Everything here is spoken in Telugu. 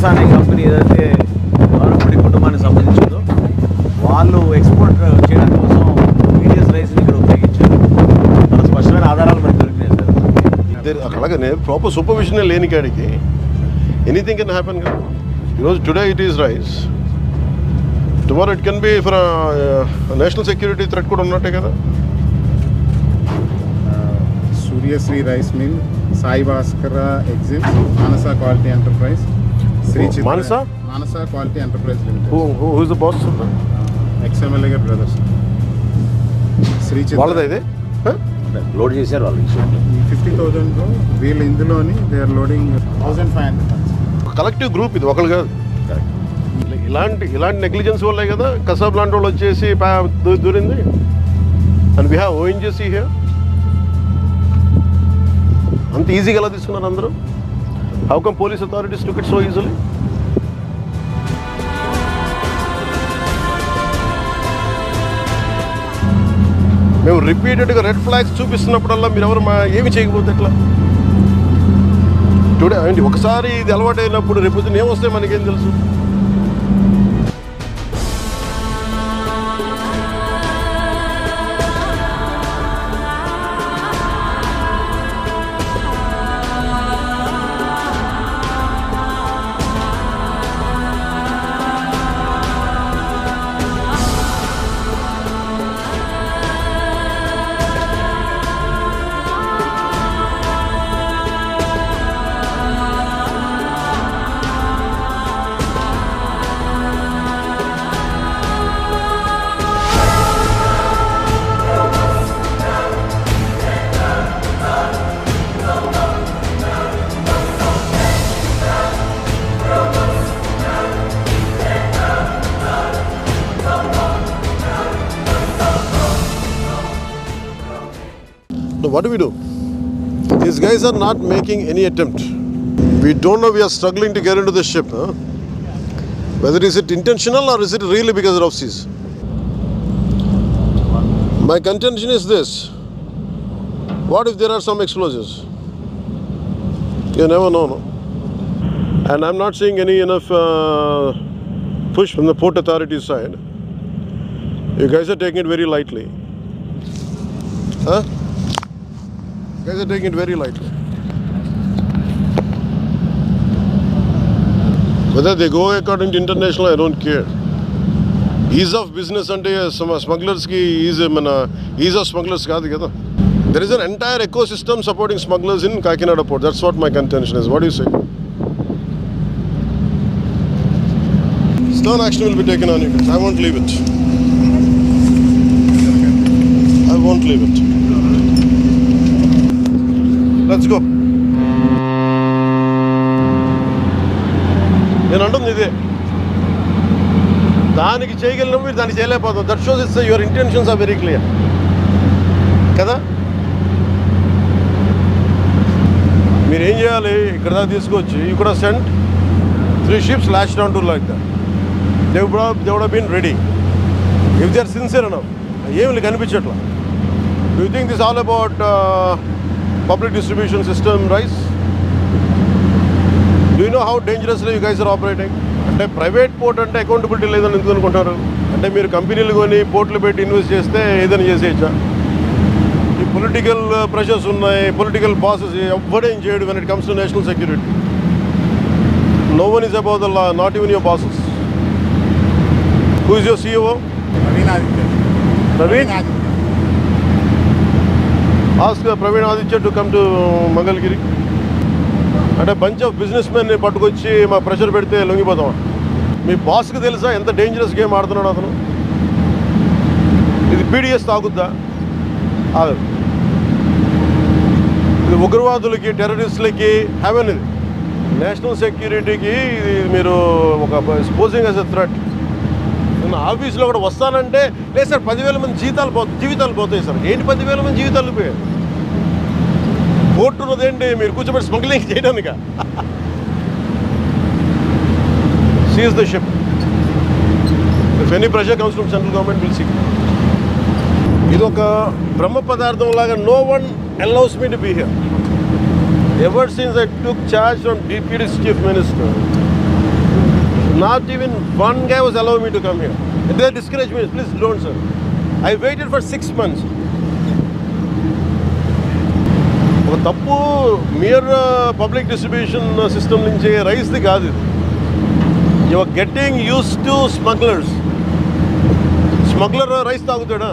మాన్సా అనే కంపెనీ ఏదైతే గవర్నమెంట్ కుటుంబానికి సంబంధించిందో వాళ్ళు ఎక్స్పోర్ట్ చేయడం కోసం మీడియస్ రైస్ని ఇక్కడ ఉపయోగించారు. చాలా స్పష్టమైన ఆధారాలు మనకు దొరికినాయి సార్. అలాగనే ప్రాపర్ సూపర్విజన్ లేని కాడికి ఎనీథింగ్ కెన్ హ్యాపెన్ కదా. ఈరోజు today it is rice, tomorrow it can be for national security threat కూడా ఉన్నట్టే కదా. Suryasri Rice Mill, Sai Bhaskara Exits, Manasa Quality Enterprise, Sri Chitra. Manasa? Manasa Quality Enterprise Limited. Who is the boss? XMLA గారి brothers. Sri Chitra. వాళ్ళదా ఇది? లోడ్ చేశారు వాళ్ళు. 50,000 వీళ్ళు ఇందులోని they are loading 1,500 tons. Collective group ఇది, ఒకళ్ళు కాదు. ఇలాంటి నెగ్లిజెన్స్ వల్లే కదా కసాబ్ లాంటి వాళ్ళు వచ్చేసి దూరింది. And we have ONGC here. అంత ఈజీగా ఎలా తీసుకున్నారు అందరూ? How come police authorities took it so easily? మేము రిపీటెడ్గా రెడ్ ఫ్లాగ్స్ చూపిస్తున్నప్పుడల్లా మీరు ఎవరు ఏమి చేయకపోతే ఎట్లా? టుడే అండి ఒకసారి ఇది అలవాటు అయినప్పుడు రేపు ఏమొస్తే మనకేం తెలుసు? What do we do? These guys are not making any attempt. We don't know, we are struggling to get into the ship. Whether is it intentional or is it really because of seas? My contention is this. What if there are some explosives? You never know, no? And I'm not seeing any enough push from the port authority side. You guys are taking it very lightly. Huh? You guys are taking it very lightly. Whether they go according to international, I don't care. Ease of business ante smugglers ki ease of smugglers kaadu kada. There is an entire ecosystem supporting smugglers in Kakinada port. That's what my contention is. What do you say? Stern action will be taken on you guys. I won't leave it. I won't leave it. Let's go. నేను అంటుంది ఇదే, దానికి చేయగలిగిన మీరు దాన్ని చేయలేకపోతాం. That shows it's your intentions are very clear కదా. మీరు ఏం చేయాలి, ఇక్కడ దాకా తీసుకొచ్చి you could have sent 3 ships lashed down to like that. They would have been ready if they are sincere enough. ఏమి కనిపించట్లా. Do you think this is all about public distribution system rice? Do you know how dangerously you guys are operating? అంటే ప్రైవేట్ పోర్ట్ అంటే అకౌంటబిలిటీ లేదని ఎందుకు అనుకుంటారు? అంటే మీరు కంపెనీలు కొని పోర్ట్లు పెట్టి ఇన్వెస్ట్ చేస్తే ఏదైనా చేసేయచ్చా? ఈ పొలిటికల్ ప్రెషర్స్ ఉన్నాయి, పొలిటికల్ బాసెస్ ఎవ్వడేం చేయడు when it comes to national security. No one is above the law, not even your bosses. Who is your CEO? Praveen Aditya. Praveen? Ask Praveen Aditya to come to Mangalgiri. అంటే బంచ్ ఆఫ్ బిజినెస్ మెన్ని పట్టుకొచ్చి మా ప్రెషర్ పెడితే లొంగిపోతాం. మీ బాస్కి తెలుసా ఎంత డేంజరస్ గేమ్ ఆడుతున్నాడు అతను? ఇది పీడిఎస్ తాగుద్దా? ఇది ఉగ్రవాదులకి, టెర్రరిస్టులకి హెవెన్. ఇది నేషనల్ సెక్యూరిటీకి ఇది మీరు ఒక స్పోజింగ్ యాజ్ ఎ థ్రెట్. నేను ఆఫీస్లో కూడా వస్తానంటే లేదు సార్ 10,000 మంది జీవితాలు పోతాయి సార్. ఏంటి 10,000 మంది జీవితాలు పోయాయి? పోర్టు ఉన్నదేంటి మీరు కూర్చోబెట్టి స్మగ్లింగ్ చేయడానిక? Seize the ship. If any pressure comes from central government will see. ఇది ఒక బ్రహ్మ పదార్థం లాగా. No one allows me to be here. Ever since I took charge from deputy chief minister, Not even one guy was allowing me to come here. They discouraged me. Please don't, sir. I waited for 6 months. ఒక తప్పు మియర్ పబ్లిక్ డిస్ట్రిబ్యూషన్ సిస్టమ్ నుంచి రైస్ది కాదు ఇది. You are getting use to smugglers. Smuggler rice తాగుతాడా?